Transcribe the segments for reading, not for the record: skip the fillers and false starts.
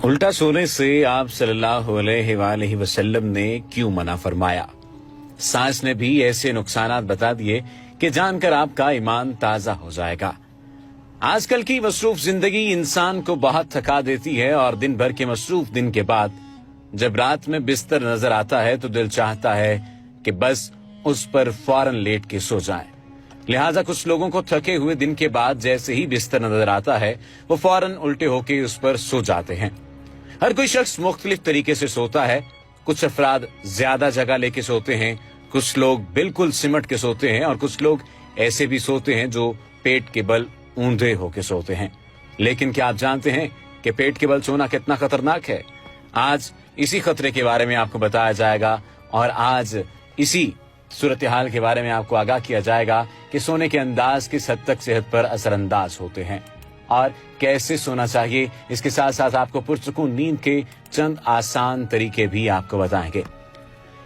الٹا سونے سے آپ صلی اللہ علیہ وآلہ وسلم نے کیوں منع فرمایا؟ سائنس نے بھی ایسے نقصانات بتا دیے کہ جان کر آپ کا ایمان تازہ ہو جائے گا۔ آج کل کی مصروف زندگی انسان کو بہت تھکا دیتی ہے اور دن بھر کے مصروف دن کے بعد جب رات میں بستر نظر آتا ہے تو دل چاہتا ہے کہ بس اس پر فوراً لیٹ کے سو جائیں۔ لہٰذا کچھ لوگوں کو تھکے ہوئے دن کے بعد جیسے ہی بستر نظر آتا ہے وہ فوراً الٹے ہو کے اس پر سو جاتے ہیں۔ ہر کوئی شخص مختلف طریقے سے سوتا ہے۔ کچھ افراد زیادہ جگہ لے کے سوتے ہیں، کچھ لوگ بالکل سمٹ کے سوتے ہیں اور کچھ لوگ ایسے بھی سوتے ہیں جو پیٹ کے بل اوندھے ہو کے سوتے ہیں۔ لیکن کیا آپ جانتے ہیں کہ پیٹ کے بل سونا کتنا خطرناک ہے؟ آج اسی خطرے کے بارے میں آپ کو بتایا جائے گا اور آج اسی صورتحال کے بارے میں آپ کو آگاہ کیا جائے گا کہ سونے کے انداز کس حد تک صحت پر اثر انداز ہوتے ہیں اور کیسے سونا چاہیے۔ اس کے ساتھ ساتھ آپ کو پرسکون نیند کے چند آسان طریقے بھی آپ کو بتائیں گے۔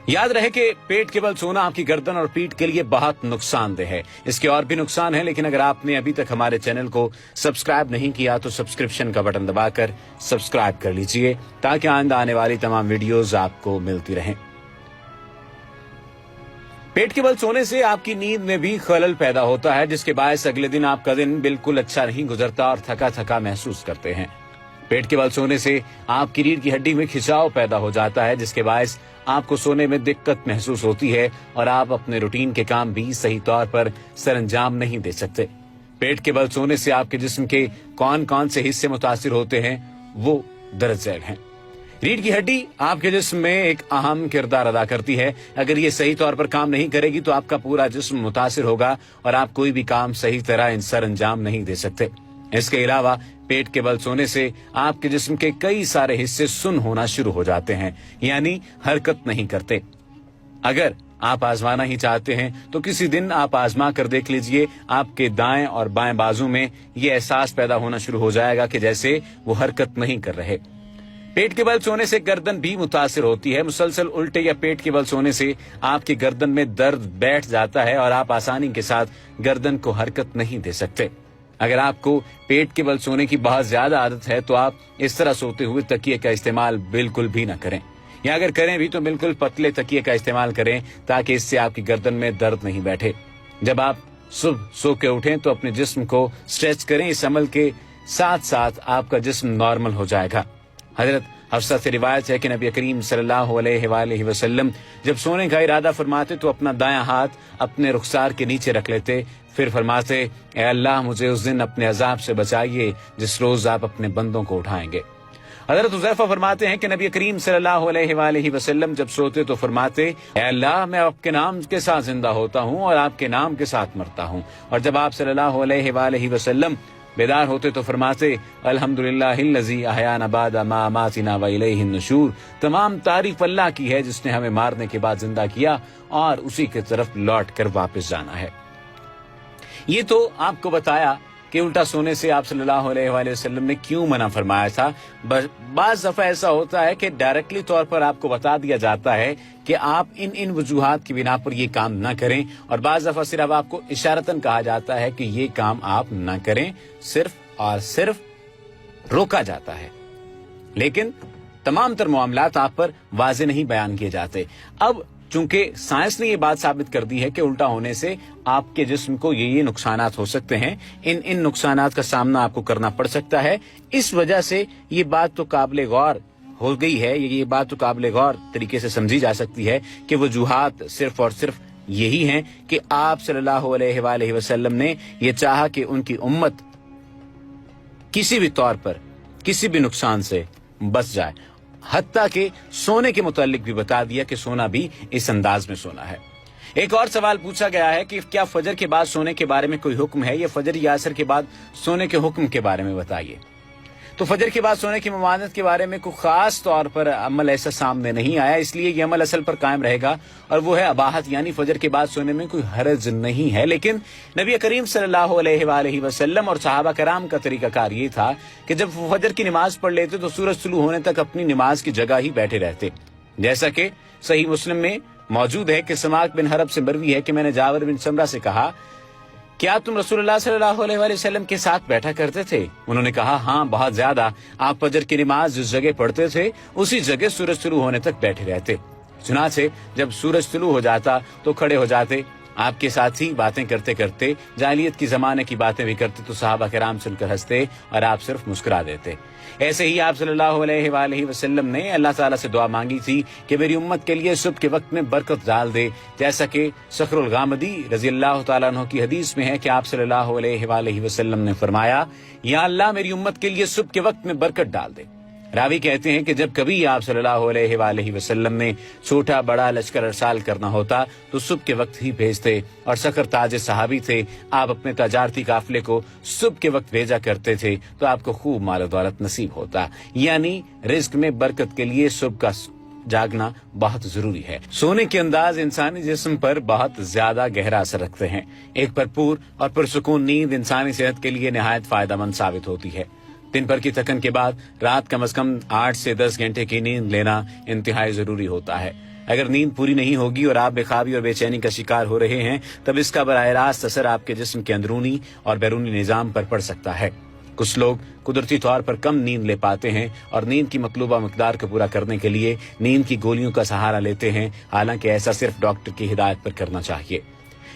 یاد رہے کہ پیٹ کے بل سونا آپ کی گردن اور پیٹھ کے لیے بہت نقصان دہ ہے۔ اس کے اور بھی نقصان ہیں، لیکن اگر آپ نے ابھی تک ہمارے چینل کو سبسکرائب نہیں کیا تو سبسکرپشن کا بٹن دبا کر سبسکرائب کر لیجئے تاکہ آئندہ آنے والی تمام ویڈیوز آپ کو ملتی رہیں۔ پیٹ کے بل سونے سے آپ کی نیند میں بھی خلل پیدا ہوتا ہے، جس کے باعث اگلے دن آپ کا دن بالکل اچھا نہیں گزرتا اور تھکا تھکا محسوس کرتے ہیں۔ پیٹ کے بل سونے سے آپ کی ریڑھ کی ہڈی میں کھچاؤ پیدا ہو جاتا ہے، جس کے باعث آپ کو سونے میں دقت محسوس ہوتی ہے اور آپ اپنے روٹین کے کام بھی صحیح طور پر سر انجام نہیں دے سکتے۔ پیٹ کے بل سونے سے آپ کے جسم کے کون کون سے حصے متاثر ہوتے ہیں وہ درج ذیل ہیں۔ ریڑھ کی ہڈی آپ کے جسم میں ایک اہم کردار ادا کرتی ہے۔ اگر یہ صحیح طور پر کام نہیں کرے گی تو آپ کا پورا جسم متاثر ہوگا اور آپ کوئی بھی کام صحیح طرح سر انجام نہیں دے سکتے۔ اس کے علاوہ پیٹ کے بل سونے سے آپ کے جسم کے کئی سارے حصے سن ہونا شروع ہو جاتے ہیں، یعنی حرکت نہیں کرتے۔ اگر آپ آزمانا ہی چاہتے ہیں تو کسی دن آپ آزما کر دیکھ لیجئے، آپ کے دائیں اور بائیں بازو میں یہ احساس پیدا ہونا شروع ہو جائے گا کہ جیسے وہ حرکت نہیں کر رہے۔ پیٹ کے بل سونے سے گردن بھی متاثر ہوتی ہے۔ مسلسل الٹے یا پیٹ کے بل سونے سے آپ کی گردن میں درد بیٹھ جاتا ہے اور آپ آسانی کے ساتھ گردن کو حرکت نہیں دے سکتے۔ اگر آپ کو پیٹ کے بل سونے کی بہت زیادہ عادت ہے تو آپ اس طرح سوتے ہوئے تکیے کا استعمال بالکل بھی نہ کریں، یا اگر کریں بھی تو بالکل پتلے تکیے کا استعمال کریں تاکہ اس سے آپ کی گردن میں درد نہیں بیٹھے۔ جب آپ صبح سو کے اٹھیں تو اپنے جسم کو اسٹریچ کریں۔ اس عمل کے ساتھ ساتھ آپ کا جسم نارمل ہو جائے گا۔ حضرت حفصہ سے روایت ہے کہ نبی کریم صلی اللہ علیہ وآلہ وسلم جب سونے کا ارادہ فرماتے تو اپنا دایاں ہاتھ اپنے رخسار کے نیچے رکھ لیتے، پھر فرماتے، اے اللہ مجھے اس دن اپنے عذاب سے بچائیے جس روز آپ اپنے بندوں کو اٹھائیں گے۔ حضرت حذیفہ فرماتے ہیں کہ نبی کریم صلی اللہ علیہ وآلہ وسلم جب سوتے تو فرماتے، اے اللہ میں آپ کے نام کے ساتھ زندہ ہوتا ہوں اور آپ کے نام کے ساتھ مرتا ہوں۔ اور جب آپ صلی اللہ علیہ وآلہ وسلم بیدار ہوتے تو فرماتے، الحمدللہ الذی احیانا بعد ما اماتنا والیہ النشور، تمام تعریف اللہ کی ہے جس نے ہمیں مارنے کے بعد زندہ کیا اور اسی کی طرف لوٹ کر واپس جانا ہے۔ یہ تو آپ کو بتایا کہ الٹا سونے سے آپ صلی اللہ علیہ وآلہ وسلم نے کیوں منع فرمایا تھا۔ بعض دفعہ ایسا ہوتا ہے کہ ڈائریکٹلی طور پر آپ کو بتا دیا جاتا ہے کہ آپ ان وجوہات کی بنا پر یہ کام نہ کریں، اور بعض دفعہ صرف آپ کو اشارتاً کہا جاتا ہے کہ یہ کام آپ نہ کریں، صرف اور صرف روکا جاتا ہے، لیکن تمام تر معاملات آپ پر واضح نہیں بیان کیے جاتے۔ اب چونکہ سائنس نے یہ بات ثابت کر دی ہے کہ الٹا ہونے سے آپ کے جسم کو یہ نقصانات ہو سکتے ہیں، ان نقصانات کا سامنا آپ کو کرنا پڑ سکتا ہے، اس وجہ سے یہ بات تو قابل غور ہو گئی ہے، یہ بات تو قابل غور طریقے سے سمجھی جا سکتی ہے کہ وجوہات صرف اور صرف یہی ہیں کہ آپ صلی اللہ علیہ وآلہ وسلم نے یہ چاہا کہ ان کی امت کسی بھی طور پر کسی بھی نقصان سے بچ جائے، حتیٰ کہ سونے کے متعلق بھی بتا دیا کہ سونا بھی اس انداز میں سونا ہے۔ ایک اور سوال پوچھا گیا ہے کہ کیا فجر کے بعد سونے کے بارے میں کوئی حکم ہے، یا فجر یا عصر کے بعد سونے کے حکم کے بارے میں بتائیے۔ تو فجر کے بعد سونے کی ممانعت کے بارے میں کوئی خاص طور پر عمل ایسا سامنے نہیں آیا، اس لیے یہ عمل اصل پر قائم رہے گا اور وہ ہے اباحت، یعنی فجر کے بعد سونے میں کوئی حرج نہیں ہے۔ لیکن نبی کریم صلی اللہ علیہ وآلہ وسلم اور صحابہ کرام کا طریقہ کار یہ تھا کہ جب فجر کی نماز پڑھ لیتے تو سورج طلوع ہونے تک اپنی نماز کی جگہ ہی بیٹھے رہتے، جیسا کہ صحیح مسلم میں موجود ہے کہ سماک بن حرب سے مروی ہے کہ میں نے جابر بن سمرہ سے کہا क्या तुम रसूलुल्लाह सल्लल्लाहु अलैहि वसल्लम के साथ बैठा करते थे? उन्होंने कहा, हाँ, बहुत ज्यादा। आप फजर की नमाज जिस जगह पढ़ते थे उसी जगह सूरज तुलू होने तक बैठे रहते। चुनाचे जब सूरज तुलू हो जाता तो खड़े हो जाते। आपके साथ ही बातें करते करते जाहिलियत की जमाने की बातें भी करते तो सहाबा किराम सुनकर हंसते और आप सिर्फ मुस्कुरा देते। ऐसे ही आप सल्लल्लाहु अलैहि वसल्लम ने अल्लाह ताला से दुआ मांगी थी कि मेरी उम्मत के लिए सुबह के वक्त में बरकत डाल दे, जैसा कि सखरुल गामदी रजी अल्लाह तआला अन्हु की हदीस में है कि आप सल्लल्लाहु अलैहि वसल्लम ने फरमाया, या अल्लाह मेरी उम्मत के लिए सुबह के वक्त में बरकत डाल दे। रावी कहते हैं कि जब कभी आप सल्लल्लाहु अलैहि वसल्लम ने छोटा बड़ा लश्कर अरसाल करना होता तो सुबह के वक्त ही भेजते, और सखर ताज सहाबी थे, आप अपने तजारती काफिले को सुबह के वक्त भेजा करते थे तो आपको खूब माल दौलत नसीब होता। यानी रिस्क में बरकत के लिए सुबह का जागना बहुत जरूरी है। सोने के अंदाज इंसानी जिस्म पर बहुत ज्यादा गहरा असर रखते हैं। एक भरपूर और पुरसुकून नींद इंसानी सेहत के लिए निहायत फायदेमंद साबित होती है। दिन भर की थकन के बाद रात कम से कम 8 से 10 घंटे की नींद लेना इंतहाई जरूरी होता है। अगर नींद पूरी नहीं होगी और आप बेखाबी और बेचैनी का शिकार हो रहे हैं तब इसका बराह रास्त असर आपके जिस्म के अंदरूनी और बैरूनी निजाम पर पड़ सकता है। कुछ लोग कुदरती तौर पर कम नींद ले पाते हैं और नींद की मतलूबा मकदार को पूरा करने के लिए नींद की गोलियों का सहारा लेते हैं, हालांकि ऐसा सिर्फ डॉक्टर की हिदायत पर करना चाहिए।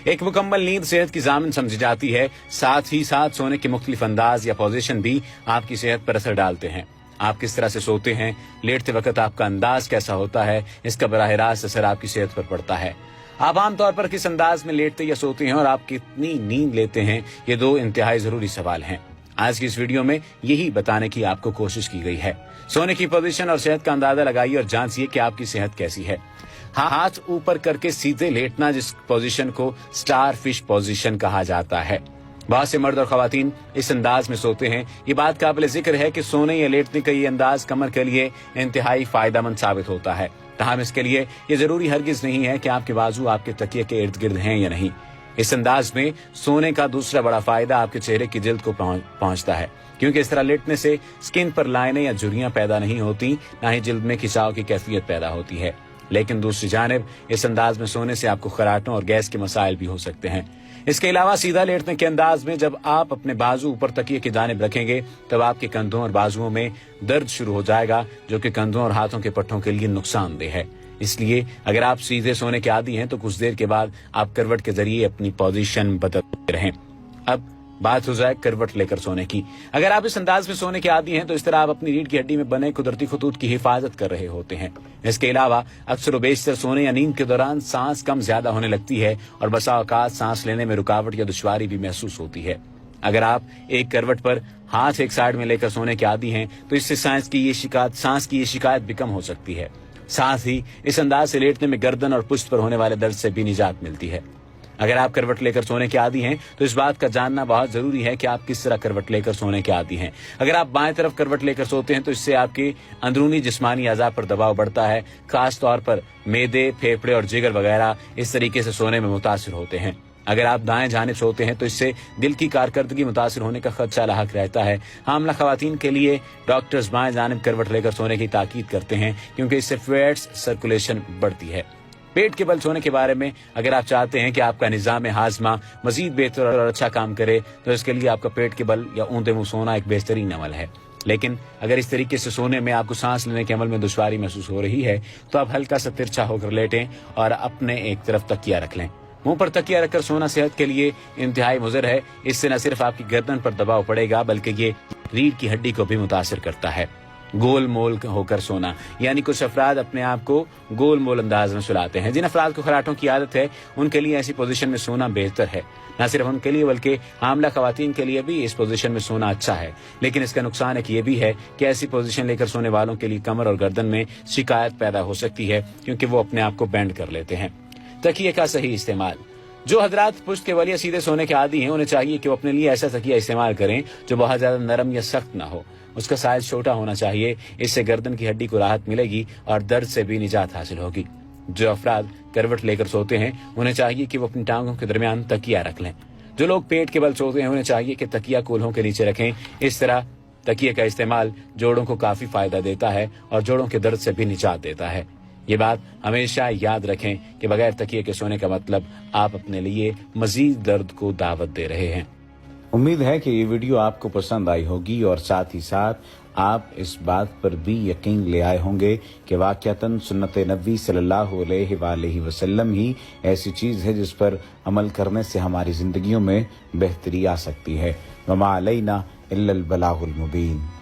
एक मुकम्मल नींद सेहत की जामिन समझी जाती है। साथ ही साथ सोने के मुख्तलिफ अंदाज या पोजीशन भी आपकी सेहत पर असर डालते हैं। आप किस तरह से सोते हैं, लेटते वक्त आपका अंदाज कैसा होता है, इसका बराह रास्त असर आपकी सेहत पर पड़ता है। आप आमतौर पर किस अंदाज में लेटते या सोते हैं और आप कितनी नींद लेते हैं, ये दो इंतहाई जरूरी सवाल हैं। आज की इस वीडियो में यही बताने की आपको कोशिश की गई है। सोने की पोजीशन और सेहत का अंदाजा लगाइए और जांचिए कि आपकी सेहत कैसी है। हाथ ऊपर करके सीधे लेटना, जिस पोजीशन को स्टार फिश पोजीशन कहा जाता है। बहुत से मर्द और खवातीन इस अंदाज में सोते हैं। ये बात काबिल जिक्र है कि सोने या लेटने का ये अंदाज कमर के लिए इंतहाई फायदेमंद साबित होता है। तमाम इसके लिए ये जरूरी हरगिज नहीं है कि आपके बाजू आपके तकिए के इर्द गिर्द हैं या नहीं। इस अंदाज में सोने का दूसरा बड़ा फायदा आपके चेहरे की जिल्द को पहुंचता है, क्योंकि इस तरह लेटने से स्किन पर लाइनें या झुर्रियां पैदा नहीं होती, ना ही जिल्द में खिंचाव की कैफियत पैदा होती है। लेकिन दूसरी जानिब इस अंदाज में सोने से आपको खराटों और गैस के मसाइल भी हो सकते हैं। इसके अलावा सीधा लेटने के अंदाज में जब आप अपने बाजू ऊपर तकिए की जानिब रखेंगे तब आपके कंधों और बाजुओं में दर्द शुरू हो जाएगा, जो कि कंधों और हाथों के पट्टों के लिए नुकसानदेह है। इसलिए अगर आप सीधे सोने के आदी हैं तो कुछ देर के बाद आप करवट के जरिए अपनी पोजीशन बदलते रहें। अब बात हो जाए करवट लेकर सोने की। अगर आप इस अंदाज में सोने के आदी हैं तो इस तरह आप अपनी रीढ़ की हड्डी में बने कुदरती खतूत की हिफाजत कर रहे होते हैं। इसके अलावा अक्सर बेशतर सोने या नींद के दौरान सांस कम ज्यादा होने लगती है और बसा औकात सांस लेने में रुकावट या दुश्वारी भी महसूस होती है। अगर आप एक करवट पर हाथ एक साइड में लेकर सोने के आदी हैं तो इससे सांस की ये शिकायत भी कम हो सकती है। साथ ही इस अंदाज से लेटने में गर्दन और पुश्त पर होने वाले दर्द से भी निजात मिलती है। अगर आप करवट लेकर सोने के आदी हैं तो इस बात का जानना बहुत जरूरी है कि आप किस तरह करवट लेकर सोने के आदी हैं। अगर आप बाएं तरफ करवट लेकर सोते हैं तो इससे आपके अंदरूनी जिस्मानी अज़ा पर दबाव बढ़ता है। खास तौर पर मेदे, फेफड़े और जिगर वगैरह इस तरीके से सोने में मुतासिर होते हैं। अगर आप दाएं जानिब सोते हैं तो इससे दिल की कारकर्दगी मुतासिर होने का खदशा लाहक रहता है। हामला खवातीन के लिए डॉक्टर्स बाएं जानिब करवट लेकर सोने की ताकीद करते हैं, क्योंकि इससे फ्लूइड्स सर्कुलेशन बढ़ती है। पेट के बल सोने के बारे में अगर आप चाहते हैं कि आपका निजाम हाजमा मजीद बेहतर और अच्छा काम करे तो इसके लिए आपका पेट के बल या ऊंधे मुंह सोना एक बेहतरीन अमल है। लेकिन अगर इस तरीके से सोने में आपको सांस लेने के अमल में दुश्वारी महसूस हो रही है तो आप हल्का सा तिरछा होकर लेटें और अपने एक तरफ तकिया रख लें। मुंह पर तकिया रखकर सोना सेहत के लिए इंतहाई मुज़र है। इससे न सिर्फ आपकी गर्दन पर दबाव पड़ेगा बल्कि ये रीढ़ की हड्डी को भी मुतासिर करता है। गोल मोल होकर सोना, यानी कुछ अफराद अपने आप को गोल मोल अंदाज में सुलाते हैं। जिन अफराद को खराटों की आदत है उनके लिए ऐसी पोजीशन में सोना बेहतर है। न सिर्फ उनके लिए बल्कि हामला खवातीन के लिए भी इस पोजीशन में सोना अच्छा है। लेकिन इसका नुकसान एक ये भी है कि ऐसी पोजीशन लेकर सोने वालों के लिए कमर और गर्दन में शिकायत पैदा हो सकती है, क्योंकि वो अपने आप को बेंड कर लेते हैं। तकिए का सही इस्तेमाल। जो हजरात पुश्त के बल या सीधे सोने के आदी हैं उन्हें चाहिए कि वो अपने लिए ऐसा तकिया इस्तेमाल करें जो बहुत ज्यादा नरम या सख्त ना हो। उसका साइज छोटा होना चाहिए। इससे गर्दन की हड्डी को राहत मिलेगी और दर्द से भी निजात हासिल होगी। जो अफराद करवट लेकर सोते हैं उन्हें चाहिए कि वो अपनी टांगों के दरमियान तकिया रख लें। जो लोग पेट के बल सोते हैं उन्हें चाहिए कि तकिया कूल्हों के नीचे रखें। इस तरह तकिए का इस्तेमाल जोड़ों को काफी फायदा देता है और जोड़ों के दर्द से भी निजात देता है। یہ بات ہمیشہ یاد رکھیں کہ بغیر تکیے کے سونے کا مطلب آپ اپنے لیے مزید درد کو دعوت دے رہے ہیں۔ امید ہے کہ یہ ویڈیو آپ کو پسند آئی ہوگی اور ساتھ ہی ساتھ آپ اس بات پر بھی یقین لے آئے ہوں گے کہ واقعتاً سنت نبی صلی اللہ علیہ وآلہ وسلم ہی ایسی چیز ہے جس پر عمل کرنے سے ہماری زندگیوں میں بہتری آ سکتی ہے۔ وما علینا الا البلاغ المبین۔